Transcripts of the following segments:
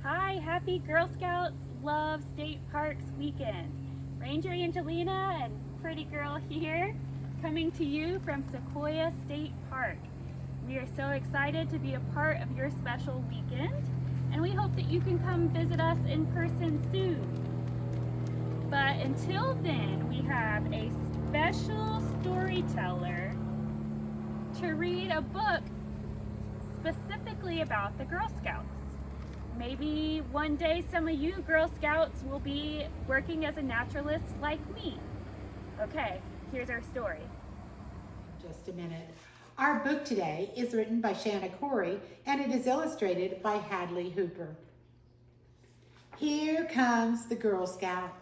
Hi, happy Girl Scouts Love State Parks weekend. Ranger Angelina and pretty girl here coming to you from Sequoia State Park. We are so excited to be a part of your special weekend, and we hope that you can come visit us in person soon. But until then, we have a special storyteller to read a book specifically about the Girl Scouts. Maybe one day some of you Girl Scouts will be working as a naturalist like me. Okay, here's our story. Just a minute. Our book today is written by Shanna Corey and it is illustrated by Hadley Hooper. Here comes the Girl Scout,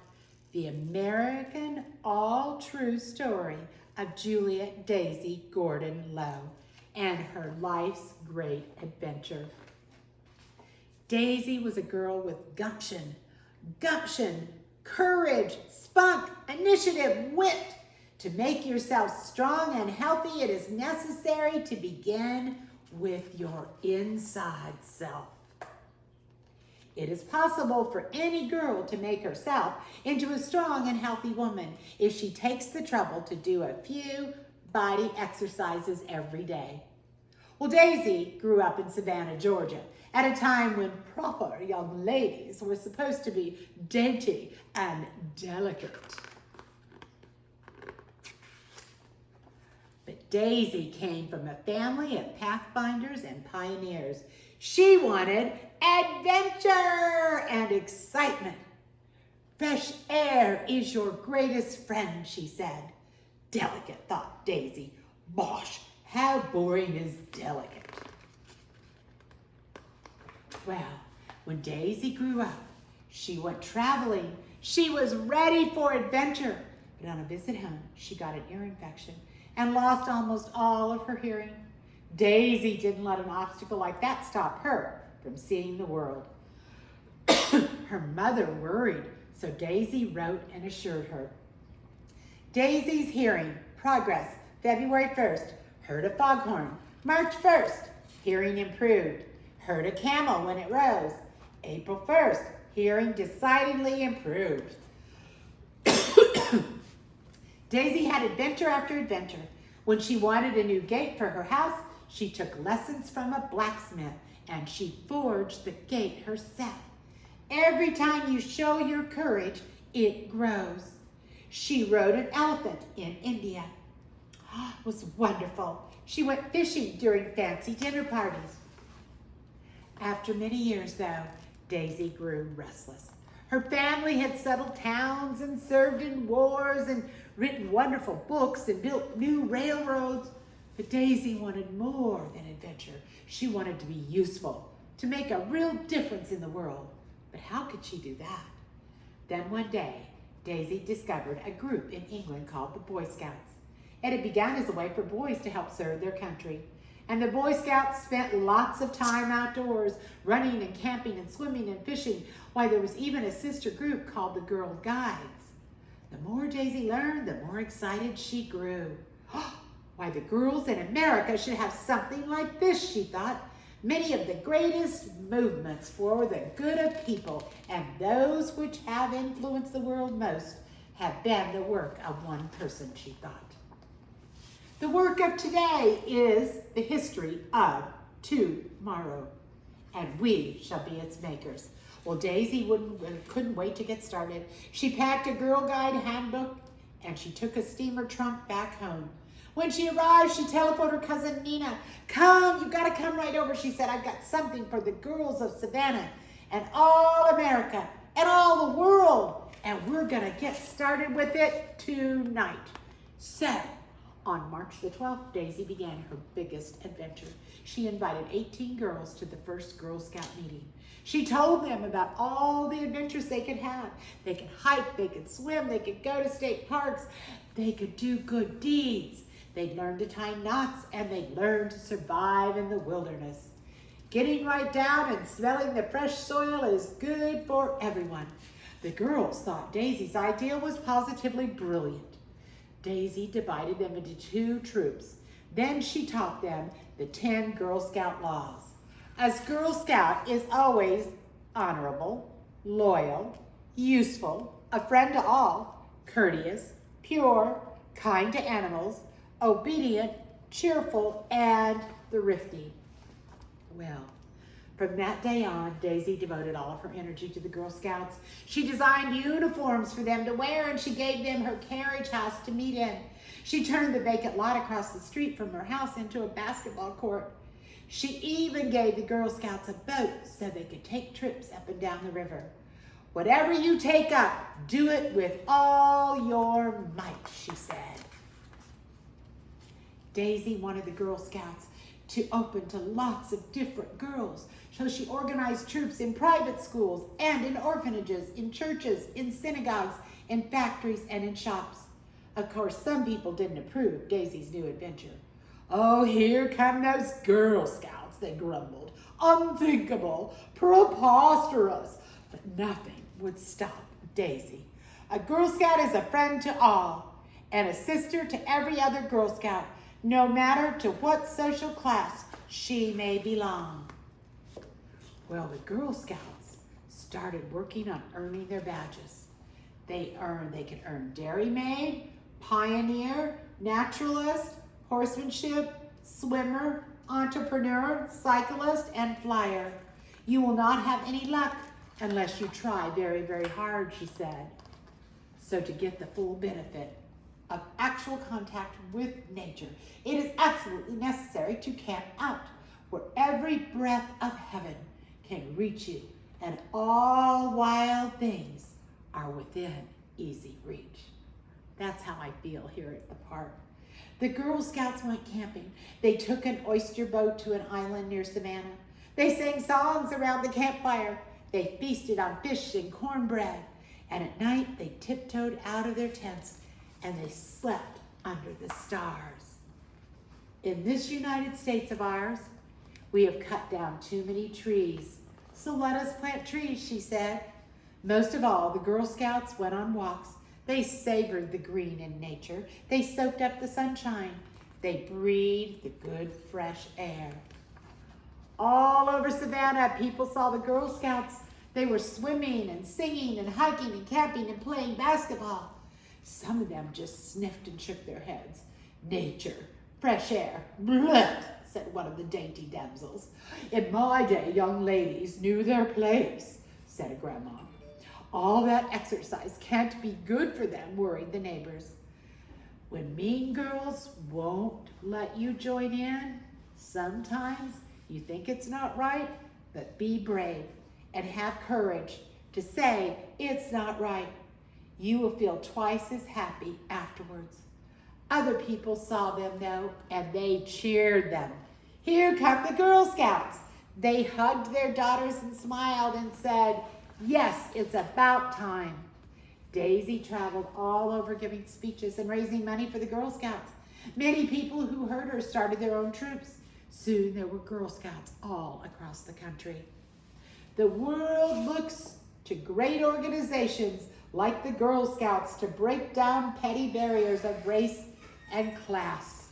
the American all-true story of Juliet Daisy Gordon Lowe and her life's great adventure. Daisy was a girl with gumption, courage, spunk, initiative, wit. To make yourself strong and healthy, it is necessary to begin with your inside self. It is possible for any girl to make herself into a strong and healthy woman if she takes the trouble to do a few body exercises every day. Well, Daisy grew up in Savannah, Georgia, at a time when proper young ladies were supposed to be dainty and delicate. But Daisy came from a family of pathfinders and pioneers. She wanted adventure and excitement. Fresh air is your greatest friend, she said. Delicate, thought Daisy. Bosh, how boring is delicate? Well, when Daisy grew up, she went traveling. She was ready for adventure. But on a visit home, she got an ear infection and lost almost all of her hearing. Daisy didn't let an obstacle like that stop her from seeing the world. Her mother worried, so Daisy wrote and assured her. Daisy's hearing, progress, February 1st, heard a foghorn. March 1st, hearing improved. Heard a camel when it rose. April 1st, hearing decidedly improved. Daisy had adventure after adventure. When she wanted a new gate for her house, she took lessons from a blacksmith and she forged the gate herself. Every time you show your courage, it grows. She rode an elephant in India. It was wonderful. She went fishing during fancy dinner parties. After many years, though, Daisy grew restless. Her family had settled towns and served in wars and written wonderful books and built new railroads. But Daisy wanted more than adventure. She wanted to be useful, to make a real difference in the world. But how could she do that? Then one day, Daisy discovered a group in England called the Boy Scouts. It had begun as a way for boys to help serve their country. And the Boy Scouts spent lots of time outdoors, running and camping and swimming and fishing, while there was even a sister group called the Girl Guides. The more Daisy learned, the more excited she grew. Why, the girls in America should have something like this, she thought. Many of the greatest movements for the good of people and those which have influenced the world most have been the work of one person, she thought. The work of today is the history of tomorrow, and we shall be its makers. Well, Daisy couldn't wait to get started. She packed a Girl Guide handbook, and she took a steamer trunk back home. When she arrived, she telephoned her cousin Nina. Come, you gotta come right over, she said. I've got something for the girls of Savannah and all America and all the world, and we're gonna get started with it tonight. So, on March the 12th, Daisy began her biggest adventure. She invited 18 girls to the first Girl Scout meeting. She told them about all the adventures they could have. They could hike, they could swim, they could go to state parks, they could do good deeds. They'd learn to tie knots and they'd learn to survive in the wilderness. Getting right down and smelling the fresh soil is good for everyone. The girls thought Daisy's idea was positively brilliant. Daisy divided them into 2 troops. Then she taught them the 10 Girl Scout laws. A Girl Scout is always honorable, loyal, useful, a friend to all, courteous, pure, kind to animals, obedient, cheerful, and thrifty. Well, from that day on, Daisy devoted all of her energy to the Girl Scouts. She designed uniforms for them to wear, and she gave them her carriage house to meet in. She turned the vacant lot across the street from her house into a basketball court. She even gave the Girl Scouts a boat so they could take trips up and down the river. Whatever you take up, do it with all your might, she said. Daisy wanted the Girl Scouts to open to lots of different girls, so she organized troops in private schools and in orphanages, in churches, in synagogues, in factories, and in shops. Of course, some people didn't approve Daisy's new adventure. "Oh, here come those Girl Scouts," they grumbled. "Unthinkable, preposterous." But nothing would stop Daisy. A Girl Scout is a friend to all and a sister to every other Girl Scout, no matter to what social class she may belong. Well, the Girl Scouts started working on earning their badges. They could earn Dairy Maid, Pioneer, Naturalist, Horsemanship, Swimmer, Entrepreneur, Cyclist, and Flyer. "You will not have any luck unless you try very, very hard," she said. So to get the full benefit of actual contact with nature, it is absolutely necessary to camp out where every breath of heaven can reach you and all wild things are within easy reach. That's how I feel here at the park. The Girl Scouts went camping. They took an oyster boat to an island near Savannah. They sang songs around the campfire. They feasted on fish and cornbread. And at night, they tiptoed out of their tents and they slept under the stars. In this United States of ours, we have cut down too many trees. So let us plant trees, she said. Most of all, the Girl Scouts went on walks. They savored the green in nature. They soaked up the sunshine. They breathed the good, fresh air. All over Savannah, people saw the Girl Scouts. They were swimming and singing and hiking and camping and playing basketball. Some of them just sniffed and shook their heads. "Nature, fresh air, blech," said one of the dainty damsels. "In my day, young ladies knew their place," said a grandma. "All that exercise can't be good for them," worried the neighbors. When mean girls won't let you join in, sometimes you think it's not right, but be brave and have courage to say it's not right. You will feel twice as happy afterwards. Other people saw them though, and they cheered them. "Here come the Girl Scouts." They hugged their daughters and smiled and said, "Yes, it's about time." Daisy traveled all over giving speeches and raising money for the Girl Scouts. Many people who heard her started their own troops. Soon there were Girl Scouts all across the country. The world looks to great organizations like the Girl Scouts to break down petty barriers of race and class.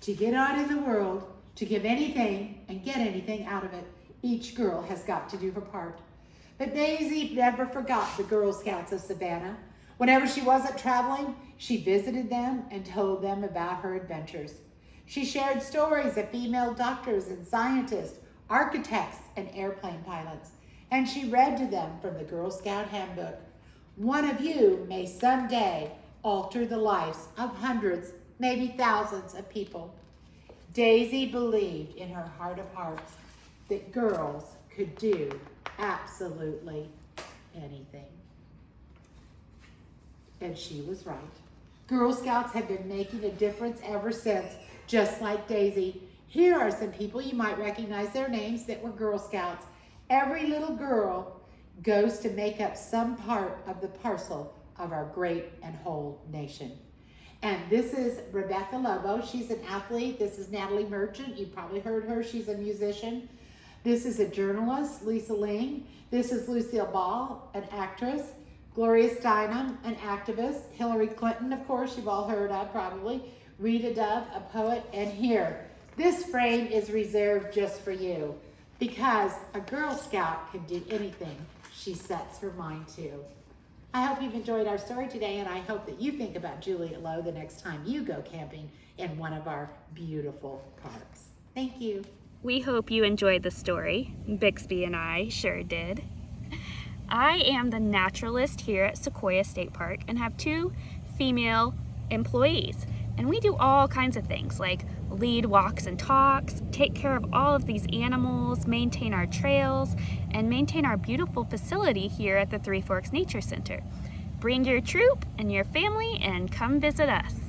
To get on in the world, to give anything and get anything out of it, each girl has got to do her part. But Daisy never forgot the Girl Scouts of Savannah. Whenever she wasn't traveling, she visited them and told them about her adventures. She shared stories of female doctors and scientists, architects and airplane pilots, and she read to them from the Girl Scout handbook. One of you may someday alter the lives of hundreds, maybe thousands of people. Daisy believed in her heart of hearts that girls could do absolutely anything. And she was right. Girl Scouts have been making a difference ever since, just like Daisy. Here are some people you might recognize their names that were Girl Scouts. Every little girl goes to make up some part of the parcel of our great and whole nation. And this is Rebecca Lobo. She's an athlete. This is Natalie Merchant. You've probably heard her. She's a musician. This is a journalist, Lisa Ling. This is Lucille Ball, an actress. Gloria Steinem, an activist. Hillary Clinton, of course, you've all heard of probably. Rita Dove, a poet. And here, This frame is reserved just for you because a Girl Scout can do anything she sets her mind to. I hope you've enjoyed our story today, and I hope that you think about Juliet Lowe the next time you go camping in one of our beautiful parks. Thank you. We hope you enjoyed the story. Bixby and I sure did. I am the naturalist here at Sequoia State Park and have 2 female employees. And we do all kinds of things like lead walks and talks, take care of all of these animals, maintain our trails, and maintain our beautiful facility here at the Three Forks Nature Center. Bring your troop and your family and come visit us.